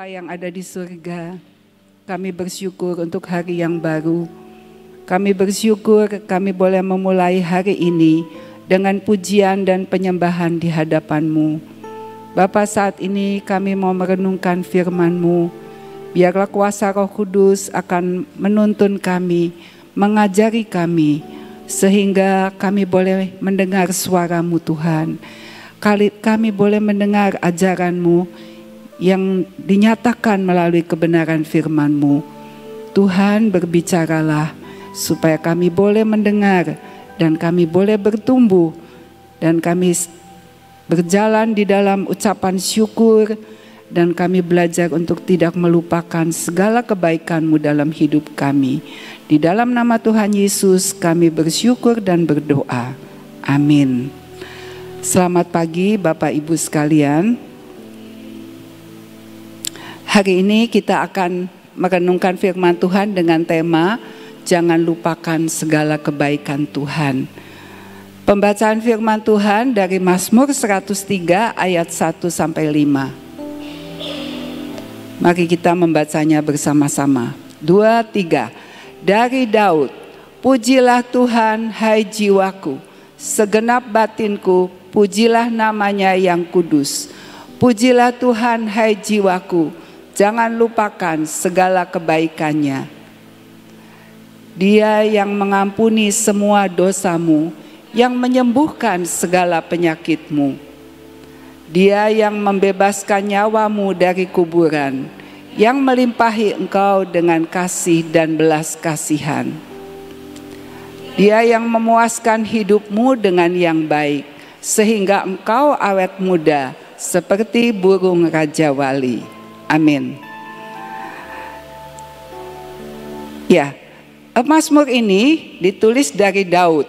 Bapa yang ada di surga, kami bersyukur untuk hari yang baru. Kami bersyukur kami boleh memulai hari ini dengan pujian dan penyembahan di hadapan-Mu. Bapa, saat ini kami mau merenungkan firman-Mu. Biarlah kuasa Roh Kudus akan menuntun kami, mengajari kami, sehingga kami boleh mendengar suara-Mu Tuhan. Kami boleh mendengar ajaran-Mu yang dinyatakan melalui kebenaran firman-Mu. Tuhan, berbicaralah supaya kami boleh mendengar dan kami boleh bertumbuh dan kami berjalan di dalam ucapan syukur dan kami belajar untuk tidak melupakan segala kebaikan-Mu dalam hidup kami. Di dalam nama Tuhan Yesus kami bersyukur dan berdoa. Amin. Selamat pagi Bapak Ibu sekalian. Hari ini kita akan merenungkan firman Tuhan dengan tema jangan lupakan segala kebaikan Tuhan. Pembacaan firman Tuhan dari Mazmur 103 ayat 1 sampai 5. Mari kita membacanya bersama-sama. 2, 3. Dari Daud, pujilah Tuhan hai jiwaku, segenap batinku, pujilah namanya yang kudus. Pujilah Tuhan hai jiwaku, jangan lupakan segala kebaikannya. Dia yang mengampuni semua dosamu, yang menyembuhkan segala penyakitmu. Dia yang membebaskan nyawamu dari kuburan, yang melimpahi engkau dengan kasih dan belas kasihan. Dia yang memuaskan hidupmu dengan yang baik, sehingga engkau awet muda seperti burung raja wali. Amin. Ya, Mazmur ini ditulis dari Daud.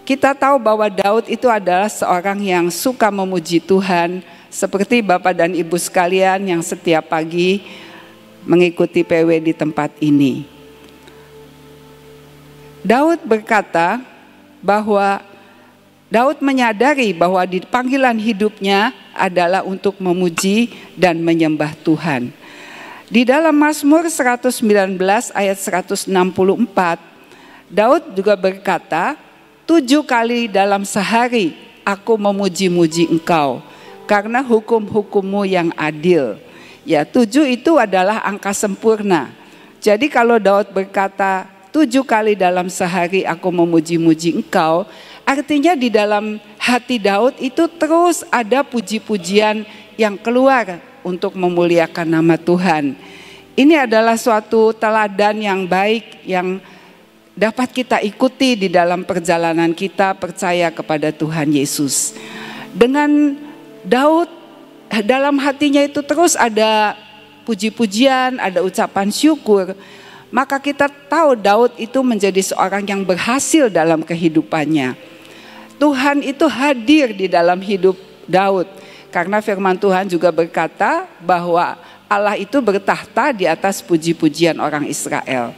Kita tahu bahwa Daud itu adalah seorang yang suka memuji Tuhan, seperti Bapak dan Ibu sekalian yang setiap pagi mengikuti PW di tempat ini. Daud berkata bahwa Daud menyadari bahwa di panggilan hidupnya adalah untuk memuji dan menyembah Tuhan. Di dalam Mazmur 119 ayat 164, Daud juga berkata, 7 kali dalam sehari aku memuji-muji engkau, karena hukum-hukum-Mu yang adil. Ya, 7 itu adalah angka sempurna. Jadi kalau Daud berkata, 7 kali dalam sehari aku memuji-muji engkau, artinya di dalam hati Daud itu terus ada puji-pujian yang keluar untuk memuliakan nama Tuhan. Ini adalah suatu teladan yang baik yang dapat kita ikuti di dalam perjalanan kita percaya kepada Tuhan Yesus. Dengan Daud dalam hatinya itu terus ada puji-pujian, ada ucapan syukur. Maka kita tahu Daud itu menjadi seorang yang berhasil dalam kehidupannya. Tuhan itu hadir di dalam hidup Daud. Karena firman Tuhan juga berkata bahwa Allah itu bertahta di atas puji-pujian orang Israel.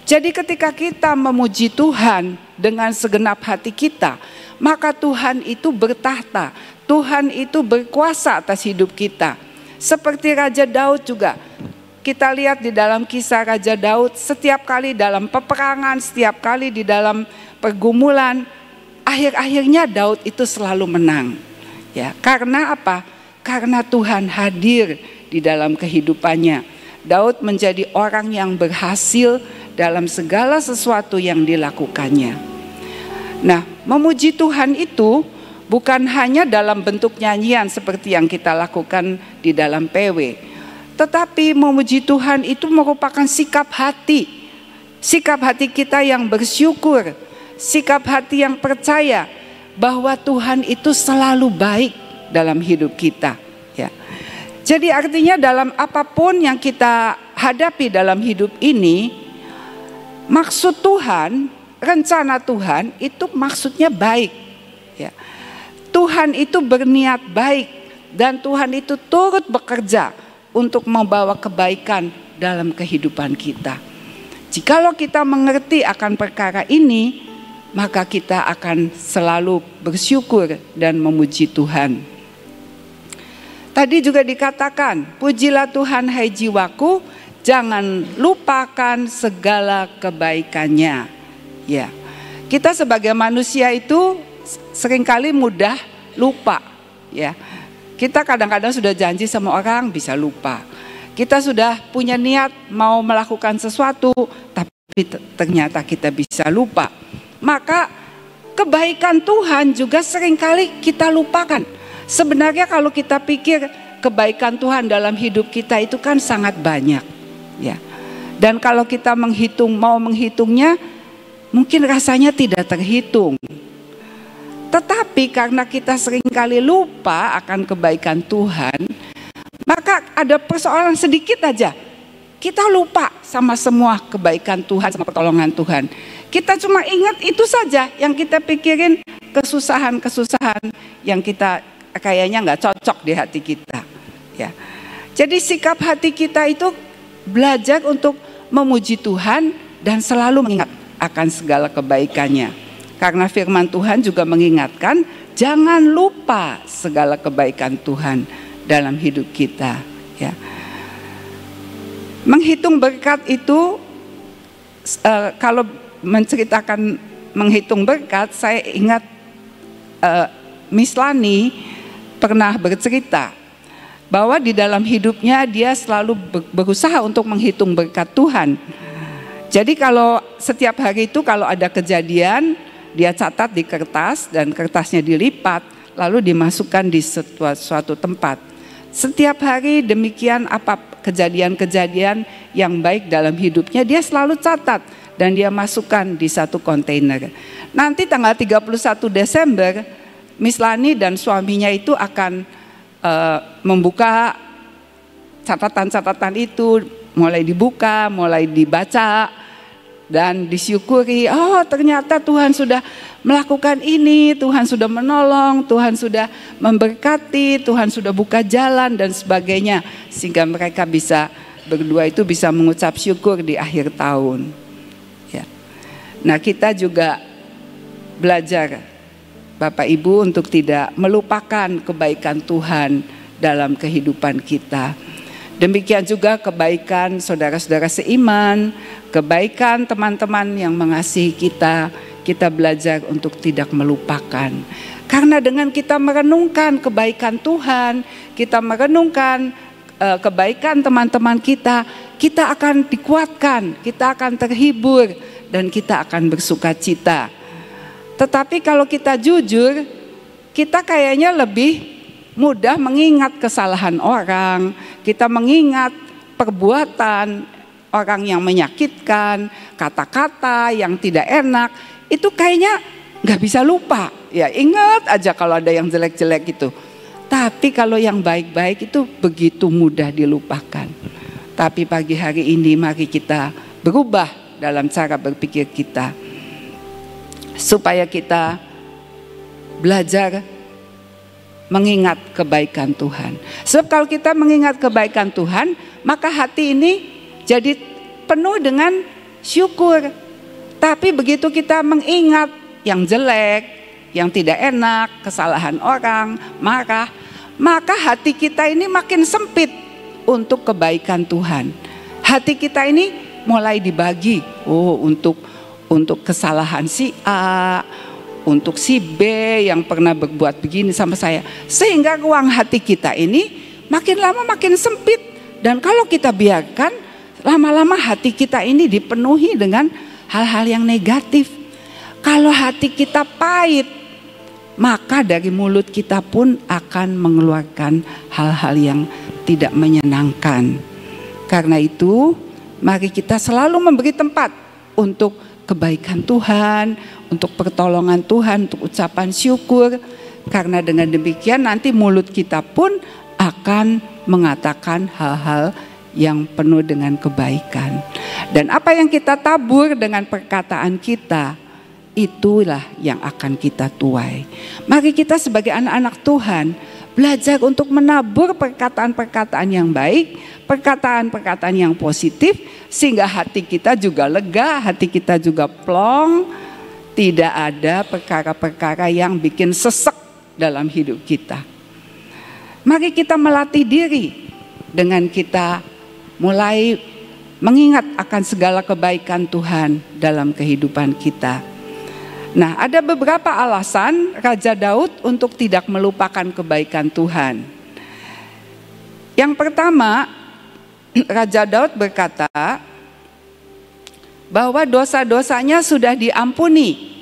Jadi ketika kita memuji Tuhan dengan segenap hati kita, maka Tuhan itu bertahta. Tuhan itu berkuasa atas hidup kita. Seperti Raja Daud juga. Kita lihat di dalam kisah Raja Daud, setiap kali dalam peperangan, setiap kali di dalam pergumulan, akhir-akhirnya Daud itu selalu menang. Ya, karena apa? Karena Tuhan hadir di dalam kehidupannya. Daud menjadi orang yang berhasil dalam segala sesuatu yang dilakukannya. Nah, memuji Tuhan itu bukan hanya dalam bentuk nyanyian seperti yang kita lakukan di dalam PW. Tetapi memuji Tuhan itu merupakan sikap hati. Sikap hati kita yang bersyukur. Sikap hati yang percaya bahwa Tuhan itu selalu baik dalam hidup kita. Ya. Jadi artinya dalam apapun yang kita hadapi dalam hidup ini, maksud Tuhan, rencana Tuhan itu maksudnya baik. Ya. Tuhan itu berniat baik dan Tuhan itu turut bekerja untuk membawa kebaikan dalam kehidupan kita. Jikalau kita mengerti akan perkara ini, maka kita akan selalu bersyukur dan memuji Tuhan. Tadi juga dikatakan, pujilah Tuhan hai jiwaku, jangan lupakan segala kebaikannya. Ya, kita sebagai manusia itu seringkali mudah lupa. Ya, kita kadang-kadang sudah janji sama orang bisa lupa. Kita sudah punya niat mau melakukan sesuatu, tapi ternyata kita bisa lupa. Maka kebaikan Tuhan juga seringkali kita lupakan. Sebenarnya kalau kita pikir kebaikan Tuhan dalam hidup kita itu kan sangat banyak, ya. Dan kalau kita mau menghitungnya, mungkin rasanya tidak terhitung. Tetapi karena kita seringkali lupa akan kebaikan Tuhan, maka ada persoalan sedikit aja. Kita lupa sama semua kebaikan Tuhan, sama pertolongan Tuhan. Kita cuma ingat itu saja yang kita pikirin, kesusahan-kesusahan yang kita kayaknya nggak cocok di hati kita, ya. Jadi sikap hati kita itu belajar untuk memuji Tuhan dan selalu mengingat akan segala kebaikannya. Karena firman Tuhan juga mengingatkan, jangan lupa segala kebaikan Tuhan dalam hidup kita, ya. Menghitung berkat itu, kalau menceritakan menghitung berkat, saya ingat Miss Lani pernah bercerita bahwa di dalam hidupnya dia selalu berusaha untuk menghitung berkat Tuhan. Jadi kalau setiap hari itu kalau ada kejadian, dia catat di kertas dan kertasnya dilipat lalu dimasukkan di suatu tempat. Setiap hari demikian, apa kejadian-kejadian yang baik dalam hidupnya dia selalu catat dan dia masukkan di satu kontainer. Nanti tanggal 31 Desember Miss Lani dan suaminya itu akan membuka catatan-catatan itu, mulai dibuka, mulai dibaca dan disyukuri. Oh, ternyata Tuhan sudah melakukan ini, Tuhan sudah menolong, Tuhan sudah memberkati, Tuhan sudah buka jalan dan sebagainya, sehingga mereka berdua itu bisa mengucap syukur di akhir tahun. Ya. Nah, kita juga belajar Bapak Ibu untuk tidak melupakan kebaikan Tuhan dalam kehidupan kita. Demikian juga kebaikan saudara-saudara seiman, kebaikan teman-teman yang mengasihi kita, kita belajar untuk tidak melupakan. Karena dengan kita merenungkan kebaikan Tuhan, kita merenungkan kebaikan teman-teman kita, kita akan dikuatkan, kita akan terhibur, dan kita akan bersuka cita. Tetapi kalau kita jujur, kita kayaknya lebih mudah mengingat kesalahan orang, kita mengingat perbuatan orang yang menyakitkan, kata-kata yang tidak enak, itu kayaknya nggak bisa lupa. Ya, ingat aja kalau ada yang jelek-jelek itu. Tapi kalau yang baik-baik itu begitu mudah dilupakan. Tapi pagi hari ini mari kita berubah dalam cara berpikir kita, supaya kita belajar mengingat kebaikan Tuhan. Sebab kalau kita mengingat kebaikan Tuhan, maka hati ini jadi penuh dengan syukur. Tapi begitu kita mengingat yang jelek, yang tidak enak, kesalahan orang, marah, maka hati kita ini makin sempit untuk kebaikan Tuhan. Hati kita ini mulai dibagi, untuk kesalahan si A, untuk si B yang pernah berbuat begini sama saya. Sehingga ruang hati kita ini makin lama makin sempit. Dan kalau kita biarkan, lama-lama hati kita ini dipenuhi dengan hal-hal yang negatif. Kalau hati kita pahit, maka dari mulut kita pun akan mengeluarkan hal-hal yang tidak menyenangkan. Karena itu, mari kita selalu memberi tempat untuk kebaikan Tuhan, untuk pertolongan Tuhan, untuk ucapan syukur. Karena dengan demikian nanti mulut kita pun akan mengatakan hal-hal yang penuh dengan kebaikan. Dan apa yang kita tabur dengan perkataan kita, itulah yang akan kita tuai. Mari kita sebagai anak-anak Tuhan belajar untuk menabur perkataan-perkataan yang baik, perkataan-perkataan yang positif, sehingga hati kita juga lega, hati kita juga plong, tidak ada perkara-perkara yang bikin sesek dalam hidup kita. Mari kita melatih diri dengan kita mulai mengingat akan segala kebaikan Tuhan dalam kehidupan kita. Nah, ada beberapa alasan Raja Daud untuk tidak melupakan kebaikan Tuhan. Yang pertama, Raja Daud berkata bahwa dosa-dosanya sudah diampuni.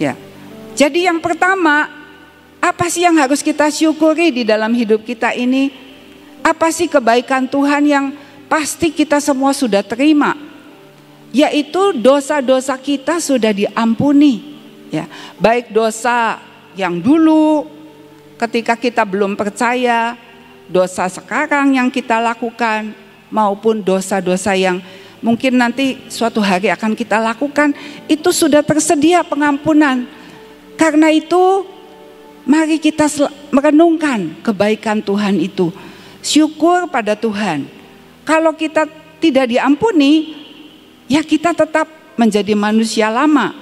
Ya. Jadi yang pertama, apa sih yang harus kita syukuri di dalam hidup kita ini? Apa sih kebaikan Tuhan yang pasti kita semua sudah terima? Yaitu dosa-dosa kita sudah diampuni. Ya, baik dosa yang dulu ketika kita belum percaya, dosa sekarang yang kita lakukan, maupun dosa-dosa yang mungkin nanti suatu hari akan kita lakukan, itu sudah tersedia pengampunan. Karena itu, mari kita merenungkan kebaikan Tuhan itu. Syukur pada Tuhan. Kalau kita tidak diampuni, ya kita tetap menjadi manusia lama.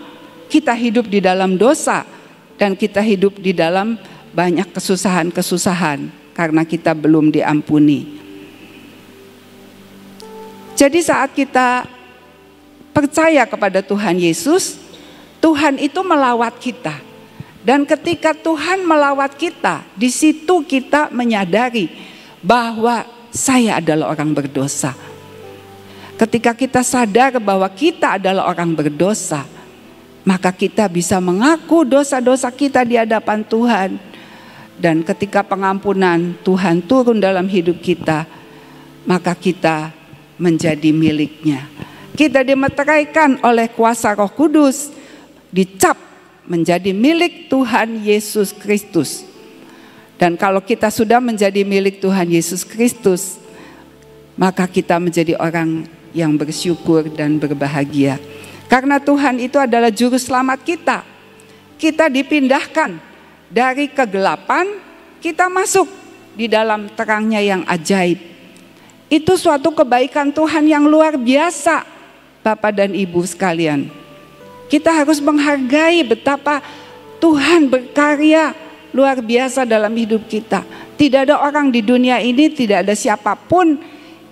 Kita hidup di dalam dosa dan kita hidup di dalam banyak kesusahan-kesusahan karena kita belum diampuni. Jadi saat kita percaya kepada Tuhan Yesus, Tuhan itu melawat kita. Dan ketika Tuhan melawat kita, di situ kita menyadari bahwa saya adalah orang berdosa. Ketika kita sadar bahwa kita adalah orang berdosa, maka kita bisa mengaku dosa-dosa kita di hadapan Tuhan. Dan ketika pengampunan Tuhan turun dalam hidup kita, maka kita menjadi miliknya. Kita dimeteraikan oleh kuasa Roh Kudus, dicap menjadi milik Tuhan Yesus Kristus. Dan kalau kita sudah menjadi milik Tuhan Yesus Kristus, maka kita menjadi orang yang bersyukur dan berbahagia. Karena Tuhan itu adalah juru selamat kita. Kita dipindahkan dari kegelapan, kita masuk di dalam terangnya yang ajaib. Itu suatu kebaikan Tuhan yang luar biasa, Bapak dan Ibu sekalian. Kita harus menghargai betapa Tuhan berkarya luar biasa dalam hidup kita. Tidak ada orang di dunia ini, tidak ada siapapun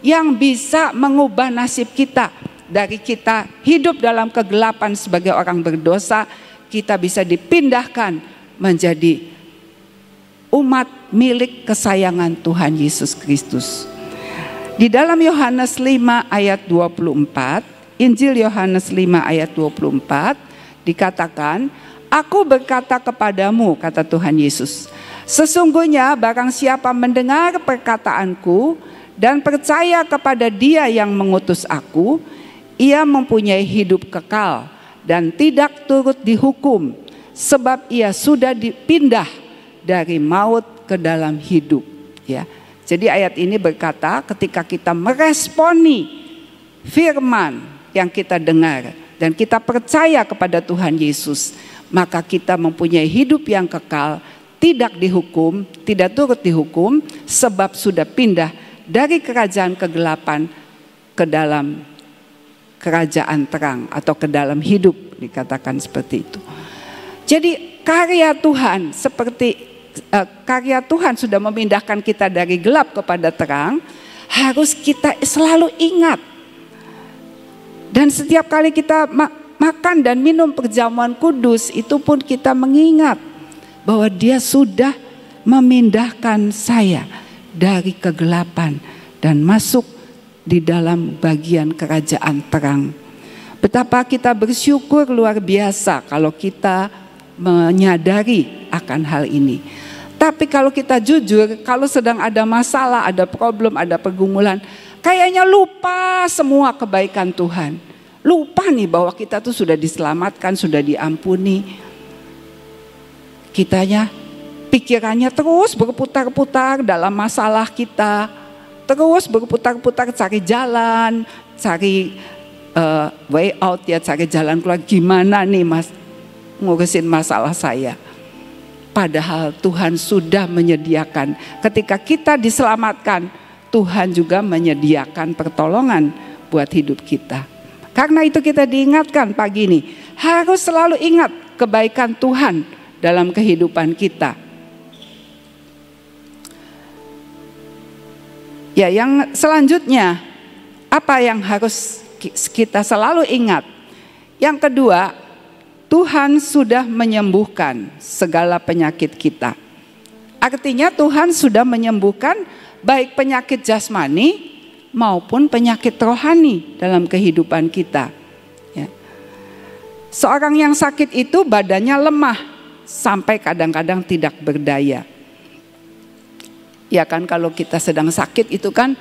yang bisa mengubah nasib kita. Dari kita hidup dalam kegelapan sebagai orang berdosa, kita bisa dipindahkan menjadi umat milik kesayangan Tuhan Yesus Kristus. Di dalam Yohanes 5 ayat 24, Injil Yohanes 5 ayat 24 dikatakan, "Aku berkata kepadamu," kata Tuhan Yesus, "sesungguhnya barang siapa mendengar perkataanku dan percaya kepada Dia yang mengutus aku, ia mempunyai hidup kekal dan tidak turut dihukum, sebab ia sudah dipindah dari maut ke dalam hidup." Ya. Jadi ayat ini berkata ketika kita meresponi firman yang kita dengar dan kita percaya kepada Tuhan Yesus, maka kita mempunyai hidup yang kekal, tidak dihukum, tidak turut dihukum, sebab sudah pindah dari kerajaan kegelapan ke dalam kerajaan terang atau ke dalam hidup, dikatakan seperti itu. Jadi karya Tuhan karya Tuhan sudah memindahkan kita dari gelap kepada terang, harus kita selalu ingat. Dan setiap kali kita makan dan minum perjamuan kudus, itu pun kita mengingat bahwa Dia sudah memindahkan saya dari kegelapan dan masuk di dalam bagian kerajaan terang. Betapa kita bersyukur luar biasa kalau kita menyadari akan hal ini. Tapi kalau kita jujur, kalau sedang ada masalah, ada problem, ada pergumulan, kayaknya lupa semua kebaikan Tuhan. Lupa nih bahwa kita tuh sudah diselamatkan, sudah diampuni. Kitanya, pikirannya terus berputar-putar dalam masalah kita. Terus berputar-putar cari jalan, cari way out ya, cari jalan keluar. Gimana nih mas ngurusin masalah saya? Padahal Tuhan sudah menyediakan. Ketika kita diselamatkan, Tuhan juga menyediakan pertolongan buat hidup kita. Karena itu kita diingatkan pagi ini, harus selalu ingat kebaikan Tuhan dalam kehidupan kita. Ya, yang selanjutnya apa yang harus kita selalu ingat? Yang kedua, Tuhan sudah menyembuhkan segala penyakit kita. Artinya Tuhan sudah menyembuhkan baik penyakit jasmani maupun penyakit rohani dalam kehidupan kita. Ya. Seorang yang sakit itu badannya lemah sampai kadang-kadang tidak berdaya. Ya kan, kalau kita sedang sakit itu kan,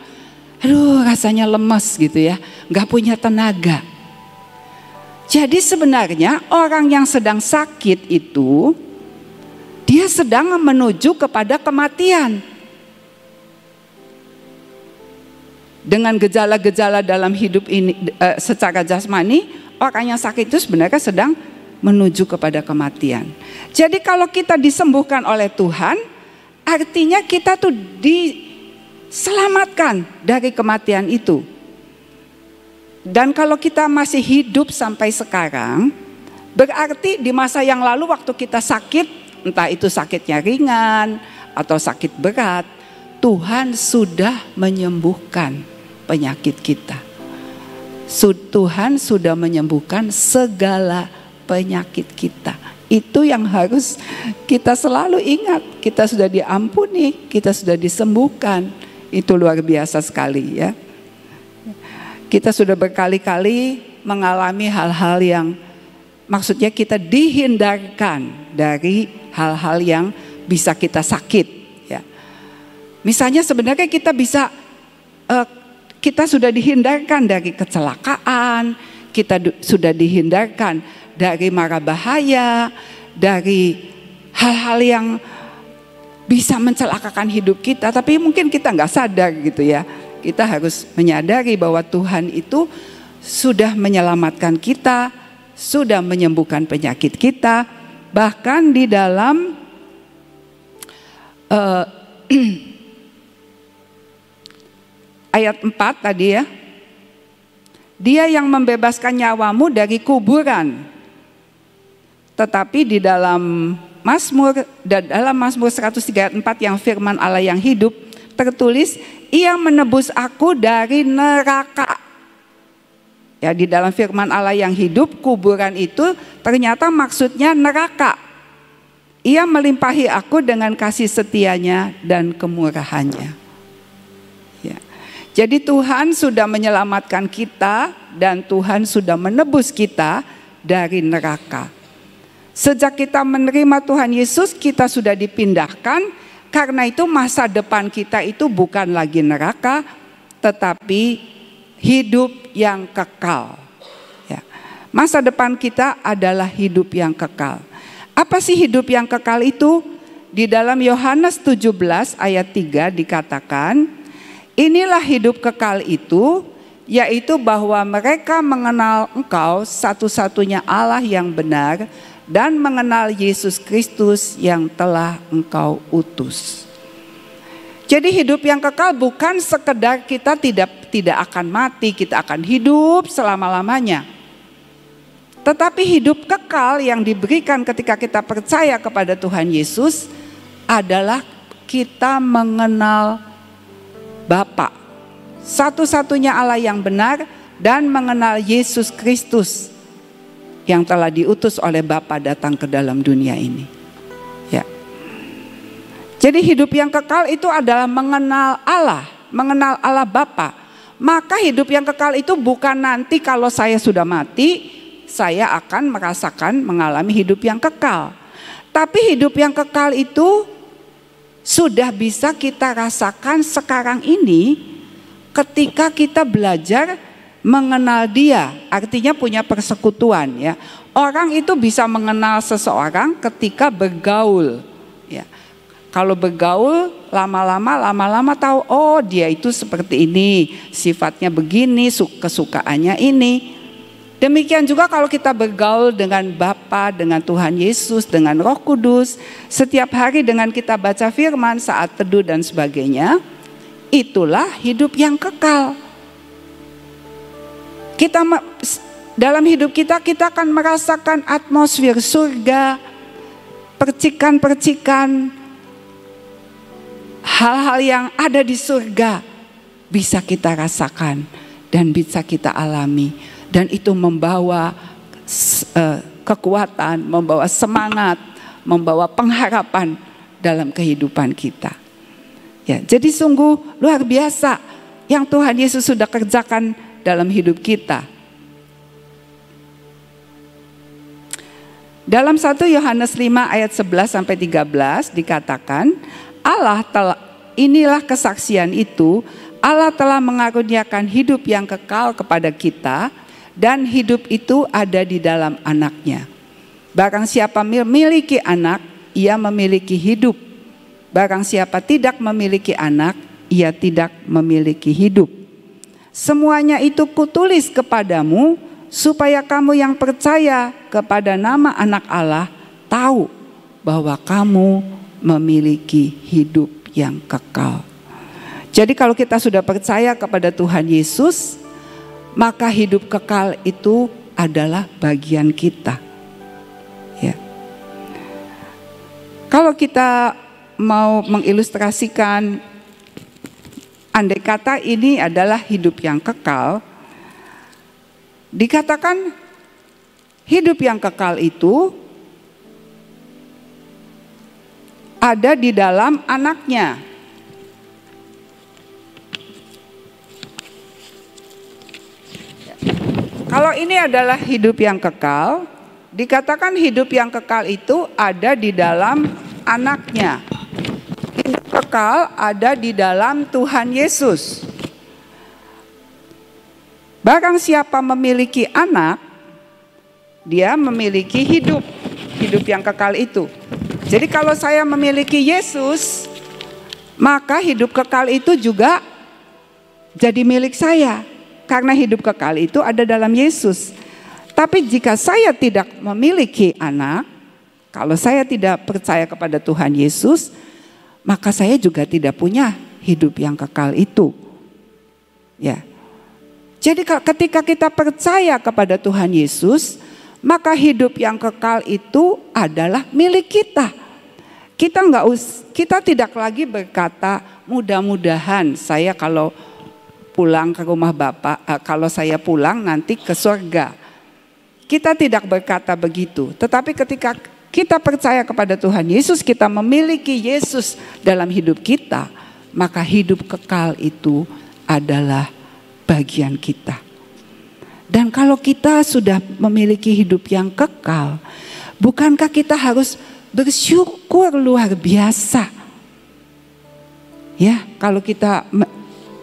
aduh rasanya lemes gitu ya, nggak punya tenaga. Jadi sebenarnya orang yang sedang sakit itu, dia sedang menuju kepada kematian. Dengan gejala-gejala dalam hidup ini secara jasmani, orang yang sakit itu sebenarnya sedang menuju kepada kematian. Jadi kalau kita disembuhkan oleh Tuhan, artinya kita tuh diselamatkan dari kematian itu. Dan kalau kita masih hidup sampai sekarang, berarti di masa yang lalu waktu kita sakit, entah itu sakitnya ringan atau sakit berat, Tuhan sudah menyembuhkan penyakit kita. Tuhan sudah menyembuhkan segala penyakit kita. Itu yang harus kita selalu ingat. Kita sudah diampuni, kita sudah disembuhkan. Itu luar biasa sekali ya. Kita sudah berkali-kali mengalami hal-hal yang maksudnya kita dihindarkan dari hal-hal yang bisa kita sakit ya. Misalnya sebenarnya kita bisa kita sudah dihindarkan dari kecelakaan, kita sudah dihindarkan dari mara bahaya, dari hal-hal yang bisa mencelakakan hidup kita, tapi mungkin kita nggak sadar gitu ya. Kita harus menyadari bahwa Tuhan itu sudah menyelamatkan kita, sudah menyembuhkan penyakit kita, bahkan di dalam ayat 4 tadi ya. Dia yang membebaskan nyawamu dari kuburan. Tetapi di dalam Mazmur 103 ayat 4 yang firman Allah yang hidup tertulis, Ia menebus aku dari neraka. Ya, di dalam firman Allah yang hidup, kuburan itu ternyata maksudnya neraka. Ia melimpahi aku dengan kasih setianya dan kemurahannya. Ya. Jadi Tuhan sudah menyelamatkan kita dan Tuhan sudah menebus kita dari neraka. Sejak kita menerima Tuhan Yesus, kita sudah dipindahkan. Karena itu masa depan kita itu bukan lagi neraka, tetapi hidup yang kekal. Ya. Masa depan kita adalah hidup yang kekal. Apa sih hidup yang kekal itu? Di dalam Yohanes 17 ayat 3 dikatakan, inilah hidup kekal itu, yaitu bahwa mereka mengenal Engkau satu-satunya Allah yang benar, dan mengenal Yesus Kristus yang telah Engkau utus. Jadi hidup yang kekal bukan sekedar kita tidak akan mati, kita akan hidup selama-lamanya. Tetapi hidup kekal yang diberikan ketika kita percaya kepada Tuhan Yesus adalah kita mengenal Bapa, satu-satunya Allah yang benar, dan mengenal Yesus Kristus yang telah diutus oleh Bapa datang ke dalam dunia ini. Ya. Jadi hidup yang kekal itu adalah mengenal Allah Bapa. Maka hidup yang kekal itu bukan nanti kalau saya sudah mati, saya akan mengalami hidup yang kekal. Tapi hidup yang kekal itu sudah bisa kita rasakan sekarang ini ketika kita belajar mengenal Dia, artinya punya persekutuan ya. Orang itu bisa mengenal seseorang ketika bergaul ya. Kalau bergaul lama-lama tahu, oh dia itu seperti ini, sifatnya begini, kesukaannya ini. Demikian juga kalau kita bergaul dengan Bapa, dengan Tuhan Yesus, dengan Roh Kudus, setiap hari dengan kita baca firman, saat teduh dan sebagainya, itulah hidup yang kekal. Kita dalam hidup kita akan merasakan atmosfer surga, percikan-percikan hal-hal yang ada di surga bisa kita rasakan dan bisa kita alami. Dan itu membawa kekuatan, membawa semangat, membawa pengharapan dalam kehidupan kita. Ya, jadi sungguh luar biasa yang Tuhan Yesus sudah kerjakan dalam hidup kita. Dalam 1 Yohanes 5 ayat 11 sampai 13 dikatakan, inilah kesaksian itu, Allah telah mengaruniakan hidup yang kekal kepada kita, dan hidup itu ada di dalam Anaknya. Barang siapa memiliki anak, ia memiliki hidup. Barang siapa tidak memiliki anak, ia tidak memiliki hidup. Semuanya itu kutulis kepadamu, supaya kamu yang percaya kepada nama Anak Allah tahu bahwa kamu memiliki hidup yang kekal. Jadi kalau kita sudah percaya kepada Tuhan Yesus, maka hidup kekal itu adalah bagian kita. Ya. Kalau kita mau mengilustrasikan, andai kata ini adalah hidup yang kekal, dikatakan hidup yang kekal itu ada di dalam Anaknya. Kalau ini adalah hidup yang kekal, dikatakan hidup yang kekal itu ada di dalam Anaknya. Hidup kekal ada di dalam Tuhan Yesus. Barang siapa memiliki anak, dia memiliki hidup yang kekal itu. Jadi kalau saya memiliki Yesus, maka hidup kekal itu juga jadi milik saya. Karena hidup kekal itu ada dalam Yesus. Tapi jika saya tidak memiliki anak, kalau saya tidak percaya kepada Tuhan Yesus, maka saya juga tidak punya hidup yang kekal itu. Ya. Jadi ketika kita percaya kepada Tuhan Yesus, maka hidup yang kekal itu adalah milik kita. Kita tidak lagi berkata, mudah-mudahan saya kalau pulang ke rumah Bapak, kalau saya pulang nanti ke surga. Kita tidak berkata begitu. Tetapi ketika kita percaya kepada Tuhan Yesus, kita memiliki Yesus dalam hidup kita, maka hidup kekal itu adalah bagian kita. Dan kalau kita sudah memiliki hidup yang kekal, bukankah kita harus bersyukur luar biasa? Ya, kalau kita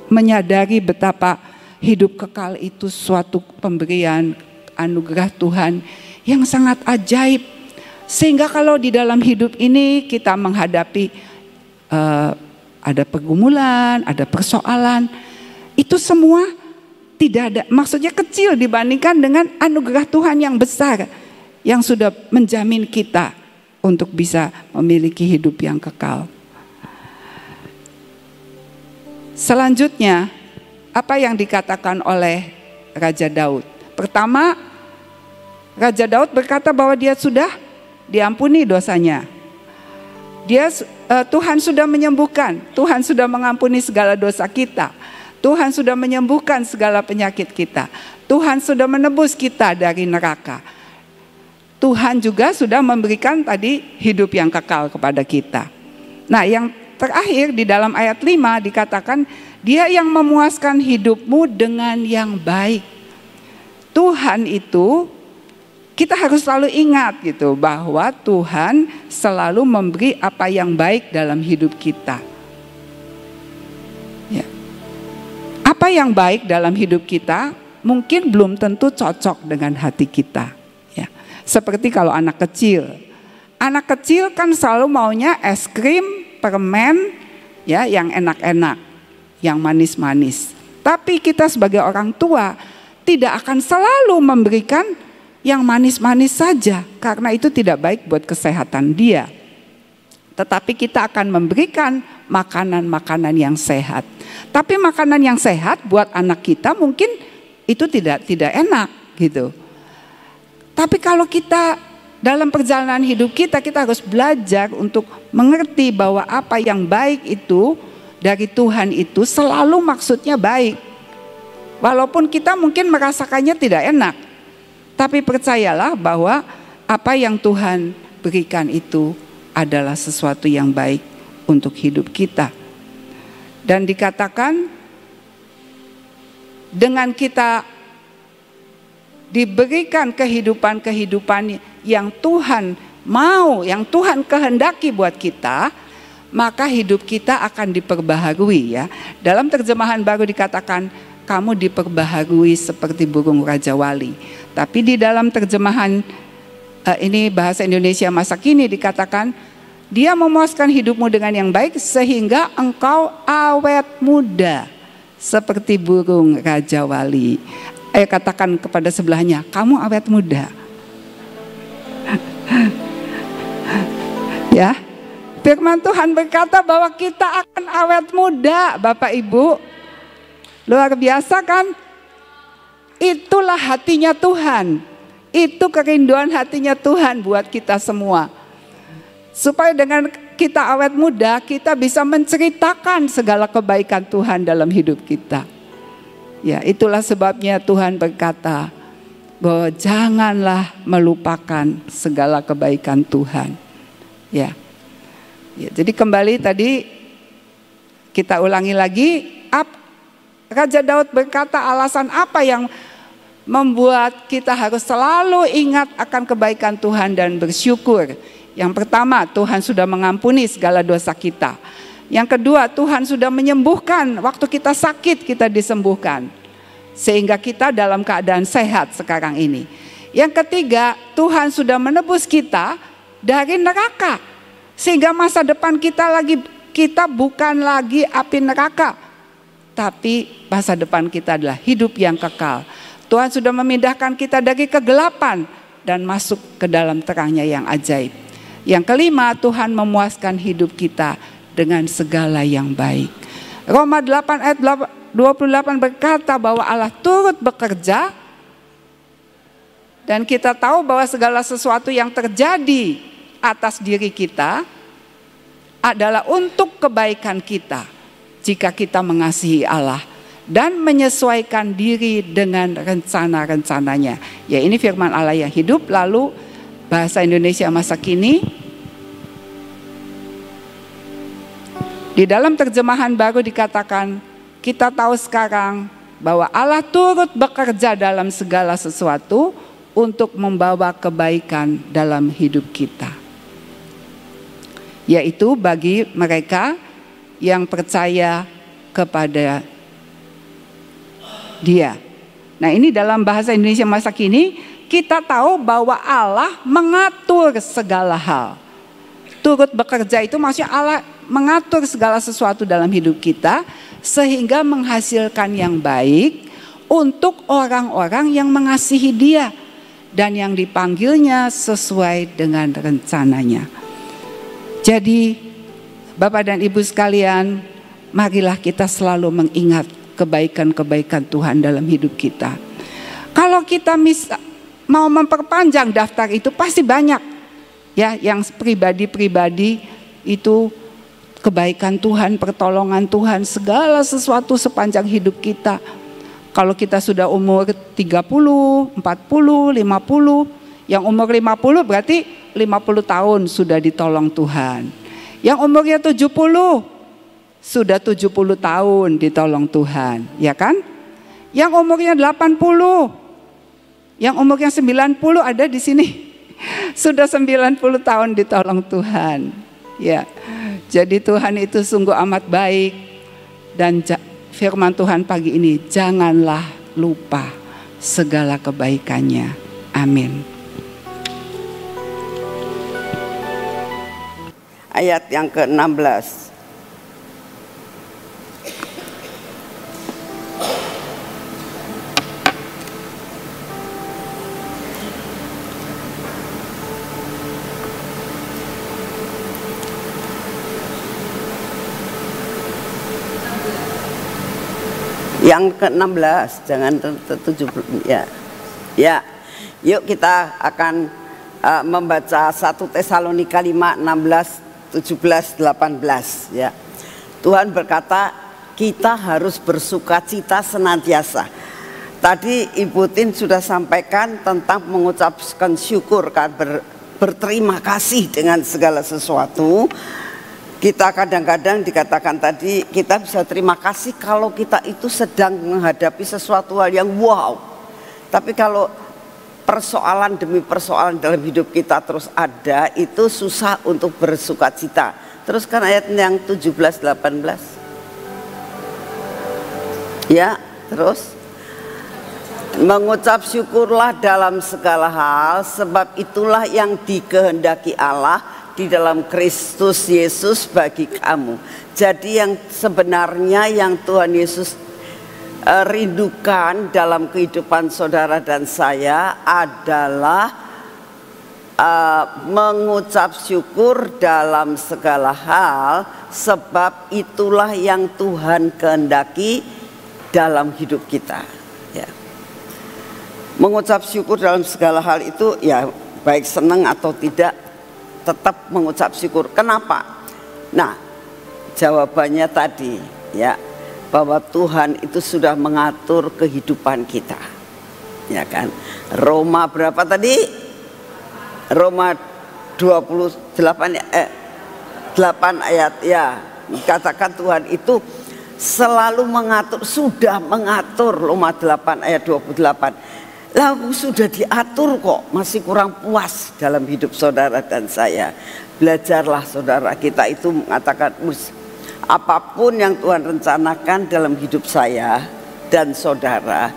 menyadari betapa hidup kekal itu suatu pemberian anugerah Tuhan yang sangat ajaib. Sehingga kalau di dalam hidup ini kita menghadapi ada pergumulan, ada persoalan, itu semua tidak ada, maksudnya kecil dibandingkan dengan anugerah Tuhan yang besar yang sudah menjamin kita untuk bisa memiliki hidup yang kekal. Selanjutnya, apa yang dikatakan oleh Raja Daud? Pertama, Raja Daud berkata bahwa dia sudah diampuni dosanya. Tuhan sudah menyembuhkan, Tuhan sudah mengampuni segala dosa kita. Tuhan sudah menyembuhkan segala penyakit kita. Tuhan sudah menebus kita dari neraka. Tuhan juga sudah memberikan tadi hidup yang kekal kepada kita. Nah, yang terakhir di dalam ayat 5 dikatakan, dia yang memuaskan hidupmu dengan yang baik. Tuhan itu, kita harus selalu ingat gitu, bahwa Tuhan selalu memberi apa yang baik dalam hidup kita. Ya. Apa yang baik dalam hidup kita mungkin belum tentu cocok dengan hati kita. Ya. Seperti kalau anak kecil. Anak kecil kan selalu maunya es krim, permen, ya, yang enak-enak, yang manis-manis. Tapi kita sebagai orang tua tidak akan selalu memberikan yang manis-manis saja, karena itu tidak baik buat kesehatan dia. Tetapi kita akan memberikan makanan-makanan yang sehat. Tapi makanan yang sehat buat anak kita mungkin itu tidak enak gitu. Tapi kalau kita dalam perjalanan hidup kita harus belajar untuk mengerti bahwa apa yang baik itu dari Tuhan itu selalu maksudnya baik. Walaupun kita mungkin merasakannya tidak enak, tapi percayalah bahwa apa yang Tuhan berikan itu adalah sesuatu yang baik untuk hidup kita. Dan dikatakan dengan kita diberikan kehidupan-kehidupan yang Tuhan mau, yang Tuhan kehendaki buat kita, maka hidup kita akan diperbaharui ya. Dalam terjemahan baru dikatakan kamu diperbaharui seperti burung Raja Wali. Tapi di dalam terjemahan ini bahasa Indonesia masa kini dikatakan dia memuaskan hidupmu dengan yang baik sehingga engkau awet muda seperti burung Raja Wali. Ayo katakan kepada sebelahnya, kamu awet muda. Ya, firman Tuhan berkata bahwa kita akan awet muda, Bapak Ibu. Luar biasa kan? Itulah hatinya Tuhan. Itu kerinduan hatinya Tuhan buat kita semua. Supaya dengan kita awet muda, kita bisa menceritakan segala kebaikan Tuhan dalam hidup kita. Ya, itulah sebabnya Tuhan berkata bahwa janganlah melupakan segala kebaikan Tuhan. Ya, jadi kembali tadi kita ulangi lagi. Raja Daud berkata alasan apa yang membuat kita harus selalu ingat akan kebaikan Tuhan dan bersyukur. Yang pertama, Tuhan sudah mengampuni segala dosa kita. Yang kedua, Tuhan sudah menyembuhkan. Waktu kita sakit, kita disembuhkan. Sehingga kita dalam keadaan sehat sekarang ini. Yang ketiga, Tuhan sudah menebus kita dari neraka. Sehingga masa depan kita bukan lagi api neraka. Tapi masa depan kita adalah hidup yang kekal. Tuhan sudah memindahkan kita dari kegelapan dan masuk ke dalam terangnya yang ajaib. Yang kelima, Tuhan memuaskan hidup kita dengan segala yang baik. Roma 8 ayat 28 berkata bahwa Allah turut bekerja. Dan kita tahu bahwa segala sesuatu yang terjadi atas diri kita adalah untuk kebaikan kita. Jika kita mengasihi Allah dan menyesuaikan diri dengan rencana-rencananya. Ya, ini firman Allah yang hidup. Lalu bahasa Indonesia masa kini. Di dalam terjemahan baru dikatakan, kita tahu sekarang bahwa Allah turut bekerja dalam segala sesuatu untuk membawa kebaikan dalam hidup kita. Yaitu bagi mereka yang percaya kepada Dia. Nah, ini dalam bahasa Indonesia masa kini, kita tahu bahwa Allah mengatur segala hal. Turut bekerja itu maksudnya Allah mengatur segala sesuatu dalam hidup kita sehingga menghasilkan yang baik untuk orang-orang yang mengasihi Dia dan yang dipanggilnya sesuai dengan rencananya. Jadi Bapak dan Ibu sekalian, marilah kita selalu mengingat kebaikan-kebaikan Tuhan dalam hidup kita. Kalau kita mau memperpanjang daftar itu pasti banyak. Ya, yang pribadi-pribadi itu kebaikan Tuhan, pertolongan Tuhan, segala sesuatu sepanjang hidup kita. Kalau kita sudah umur 30, 40, 50, yang umur 50 berarti 50 tahun sudah ditolong Tuhan. Yang umurnya 70, sudah 70 tahun ditolong Tuhan, ya kan? Yang umurnya 80, yang umurnya 90 ada di sini. Sudah 90 tahun ditolong Tuhan. Ya. Jadi Tuhan itu sungguh amat baik. Dan firman Tuhan pagi ini, janganlah lupa segala kebaikannya. Amin. Ayat yang ke-16. Yang ke-16, jangan ke-17 ya. Ya. Yuk kita akan membaca 1 Tesalonika 5, 16, 17, 18 ya. Tuhan berkata kita harus bersukacita senantiasa. Tadi Ibu Tin sudah sampaikan tentang mengucapkan syukur, kan, berterima kasih dengan segala sesuatu. Kita kadang-kadang dikatakan tadi kita bisa terima kasih kalau kita itu sedang menghadapi sesuatu hal yang wow. Tapi kalau persoalan demi persoalan dalam hidup kita terus ada, itu susah untuk bersukacita. Teruskan ayat yang 17-18. Ya, terus mengucap syukurlah dalam segala hal, sebab itulah yang dikehendaki Allah di dalam Kristus Yesus bagi kamu. Jadi yang sebenarnya yang Tuhan Yesus rindukan dalam kehidupan saudara dan saya adalah mengucap syukur dalam segala hal, sebab itulah yang Tuhan kehendaki dalam hidup kita. Ya. Mengucap syukur dalam segala hal itu ya, baik senang atau tidak, tetap mengucap syukur. Kenapa? Nah, jawabannya tadi ya, bahwa Tuhan itu sudah mengatur kehidupan kita. Ya kan? Roma berapa tadi? Roma 28 8 ayat ya. Dikatakan Tuhan itu selalu mengatur, sudah mengatur. Roma 8 ayat 28. Lalu sudah diatur kok, masih kurang puas dalam hidup saudara dan saya. Belajarlah saudara, kita itu mengatakan apapun yang Tuhan rencanakan dalam hidup saya dan saudara,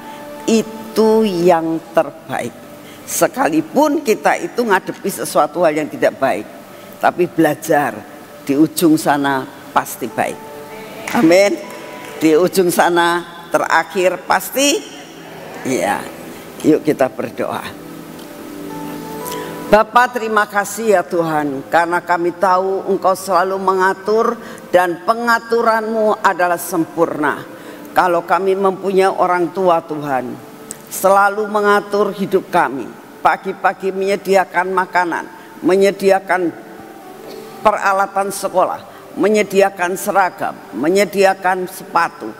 itu yang terbaik. Sekalipun kita itu ngadepi sesuatu hal yang tidak baik, tapi belajar di ujung sana pasti baik. Amin. Di ujung sana terakhir pasti iya. Yuk kita berdoa. Bapa, terima kasih ya Tuhan, karena kami tahu Engkau selalu mengatur dan pengaturan-Mu adalah sempurna. Kalau kami mempunyai orang tua Tuhan, selalu mengatur hidup kami. Pagi-pagi menyediakan makanan, menyediakan peralatan sekolah, menyediakan seragam, menyediakan sepatu.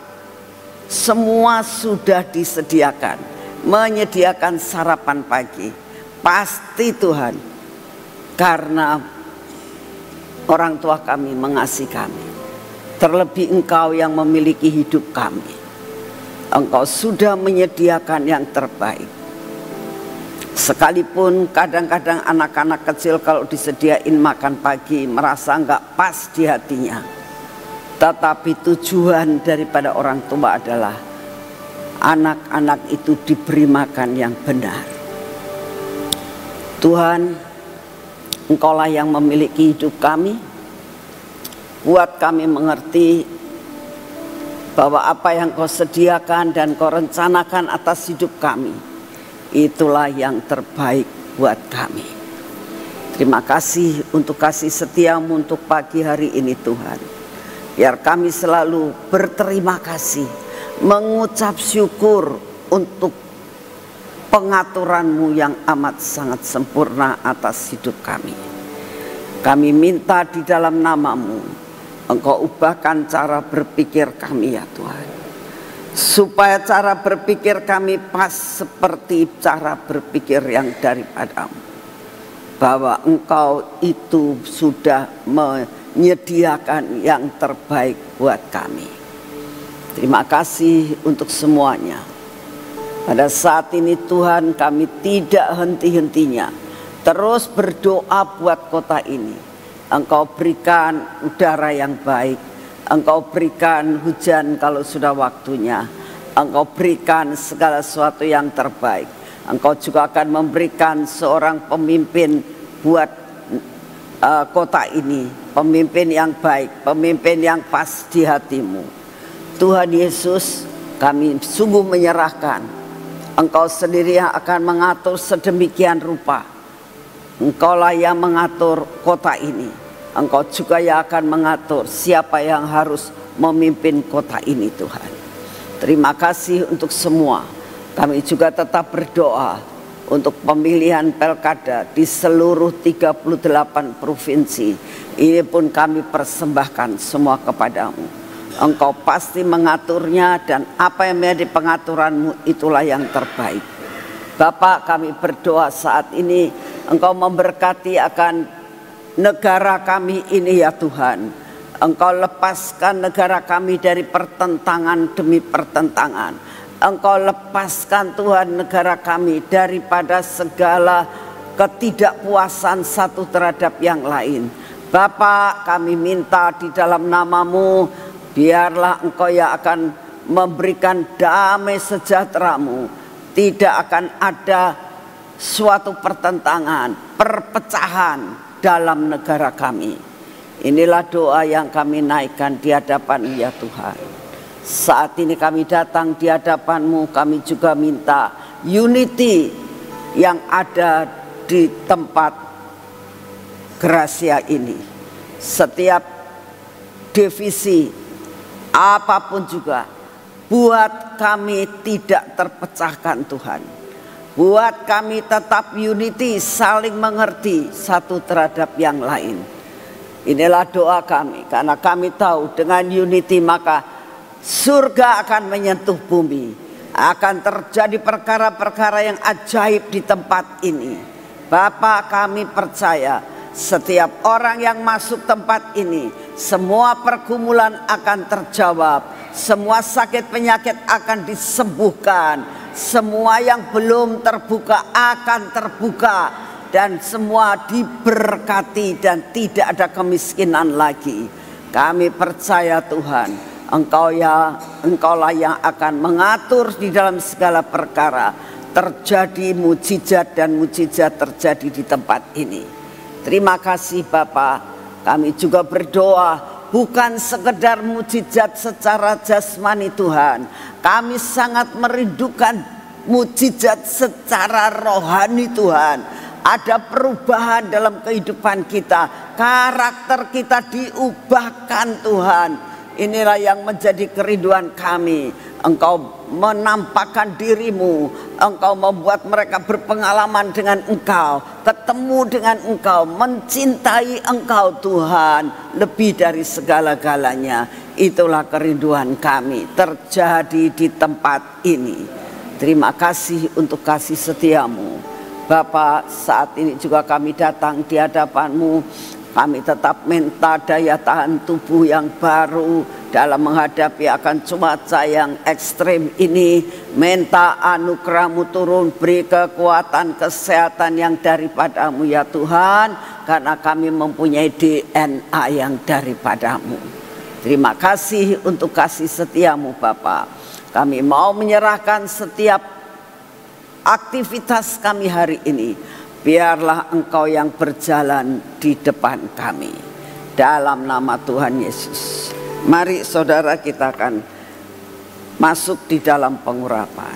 Semua sudah disediakan. Menyediakan sarapan pagi. Pasti Tuhan, karena orang tua kami mengasihi kami. Terlebih Engkau yang memiliki hidup kami. Engkau sudah menyediakan yang terbaik. Sekalipun kadang-kadang anak-anak kecil kalau disediain makan pagi merasa enggak pas di hatinya, tetapi tujuan daripada orang tua adalah anak-anak itu diberi makan yang benar. Tuhan, Engkaulah yang memiliki hidup kami. Buat kami mengerti bahwa apa yang Kau sediakan dan Kau rencanakan atas hidup kami, itulah yang terbaik buat kami. Terima kasih untuk kasih setia-Mu untuk pagi hari ini Tuhan. Biar kami selalu berterima kasih, mengucap syukur untuk pengaturan-Mu yang amat sangat sempurna atas hidup kami. Kami minta di dalam nama-Mu, Engkau ubahkan cara berpikir kami ya Tuhan, supaya cara berpikir kami pas seperti cara berpikir yang daripada-Mu, bahwa Engkau itu sudah menyediakan yang terbaik buat kami. Terima kasih untuk semuanya. Pada saat ini Tuhan, kami tidak henti-hentinya terus berdoa buat kota ini. Engkau berikan udara yang baik, Engkau berikan hujan kalau sudah waktunya, Engkau berikan segala sesuatu yang terbaik. Engkau juga akan memberikan seorang pemimpin buat kota ini, pemimpin yang baik, pemimpin yang pas di hati-Mu. Tuhan Yesus, kami sungguh menyerahkan. Engkau sendiri yang akan mengatur sedemikian rupa. Engkaulah yang mengatur kota ini. Engkau juga yang akan mengatur siapa yang harus memimpin kota ini Tuhan. Terima kasih untuk semua. Kami juga tetap berdoa untuk pemilihan pilkada di seluruh 38 provinsi. Ini pun kami persembahkan semua kepadamu. Engkau pasti mengaturnya, dan apa yang menjadi pengaturanmu itulah yang terbaik. Bapak, kami berdoa saat ini Engkau memberkati akan negara kami ini ya Tuhan. Engkau lepaskan negara kami dari pertentangan demi pertentangan. Engkau lepaskan Tuhan negara kami daripada segala ketidakpuasan satu terhadap yang lain. Bapa, kami minta di dalam nama-Mu, biarlah Engkau yang akan memberikan damai sejahtera-Mu. Tidak akan ada suatu pertentangan, perpecahan dalam negara kami. Inilah doa yang kami naikkan di hadapan ya Tuhan. Saat ini kami datang di hadapan-Mu, kami juga minta unity yang ada di tempat Gracia ini. Setiap divisi apapun juga, buat kami tidak terpecahkan Tuhan. Buat kami tetap unity, saling mengerti satu terhadap yang lain. Inilah doa kami, karena kami tahu dengan unity maka surga akan menyentuh bumi. Akan terjadi perkara-perkara yang ajaib di tempat ini. Bapa, kami percaya setiap orang yang masuk tempat ini, semua pergumulan akan terjawab. Semua sakit penyakit akan disembuhkan. Semua yang belum terbuka akan terbuka. Dan semua diberkati dan tidak ada kemiskinan lagi. Kami percaya Tuhan, Engkaulah yang akan mengatur di dalam segala perkara. Terjadi mujizat dan mujizat terjadi di tempat ini. Terima kasih Bapa. Kami juga berdoa bukan sekedar mujizat secara jasmani Tuhan. Kami sangat merindukan mujizat secara rohani Tuhan. Ada perubahan dalam kehidupan kita. Karakter kita diubahkan Tuhan. Inilah yang menjadi kerinduan kami. Engkau menampakkan diri-Mu. Engkau membuat mereka berpengalaman dengan Engkau. Ketemu dengan Engkau. Mencintai Engkau Tuhan. Lebih dari segala-galanya. Itulah kerinduan kami. Terjadi di tempat ini. Terima kasih untuk kasih setia-Mu. Bapa, saat ini juga kami datang di hadapan-Mu. Kami tetap minta daya tahan tubuh yang baru dalam menghadapi akan cuaca yang ekstrim ini. Minta anugerah-Mu turun, beri kekuatan kesehatan yang daripada-Mu ya Tuhan. Karena kami mempunyai DNA yang daripada-Mu. Terima kasih untuk kasih setia-Mu Bapa. Kami mau menyerahkan setiap aktivitas kami hari ini. Biarlah Engkau yang berjalan di depan kami. Dalam nama Tuhan Yesus. Mari saudara, kita akan masuk di dalam pengurapan.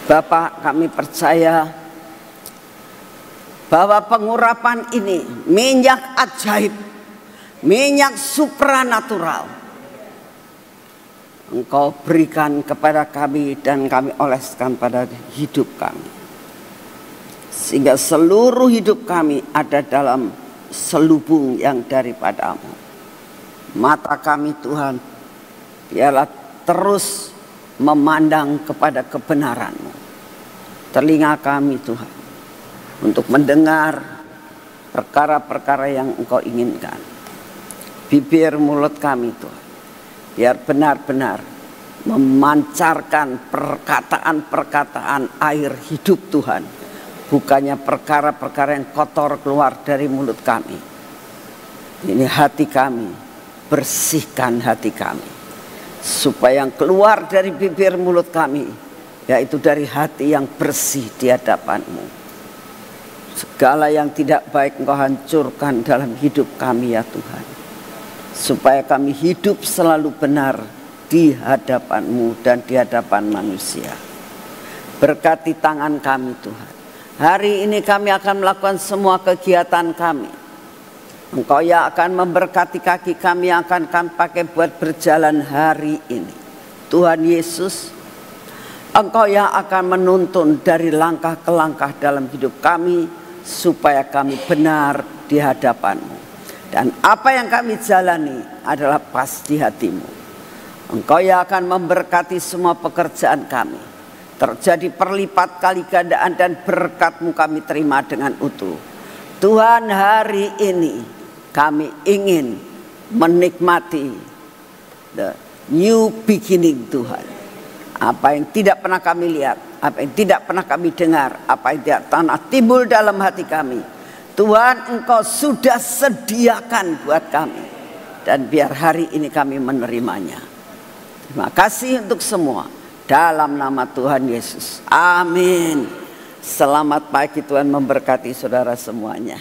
Bapak, kami percaya bahwa pengurapan ini minyak ajaib, minyak supranatural. Engkau berikan kepada kami dan kami oleskan pada hidup kami. Sehingga seluruh hidup kami ada dalam selubung yang daripada-Mu. Mata kami Tuhan, biarlah terus memandang kepada kebenaran-Mu. Telinga kami Tuhan, untuk mendengar perkara-perkara yang Engkau inginkan. Bibir mulut kami Tuhan, biar benar-benar memancarkan perkataan-perkataan air hidup Tuhan. Bukannya perkara-perkara yang kotor keluar dari mulut kami. Ini hati kami, bersihkan hati kami. Supaya yang keluar dari bibir mulut kami, yaitu dari hati yang bersih di hadapan-Mu. Segala yang tidak baik Engkau hancurkan dalam hidup kami ya Tuhan. Supaya kami hidup selalu benar di hadapan-Mu dan di hadapan manusia. Berkati tangan kami Tuhan. Hari ini kami akan melakukan semua kegiatan kami. Engkau yang akan memberkati kaki kami yang akan kami pakai buat berjalan hari ini. Tuhan Yesus, Engkau yang akan menuntun dari langkah ke langkah dalam hidup kami, supaya kami benar di hadapan-Mu. Dan apa yang kami jalani adalah pas di hati-Mu. Engkau yang akan memberkati semua pekerjaan kami. Terjadi perlipat kali gandaan dan berkat-Mu kami terima dengan utuh. Tuhan, hari ini kami ingin menikmati the new beginning Tuhan. Apa yang tidak pernah kami lihat, apa yang tidak pernah kami dengar, apa yang tidak pernah timbul dalam hati kami, Tuhan, Engkau sudah sediakan buat kami. Dan biar hari ini kami menerimanya. Terima kasih untuk semua. Dalam nama Tuhan Yesus. Amin. Selamat pagi, Tuhan memberkati saudara semuanya.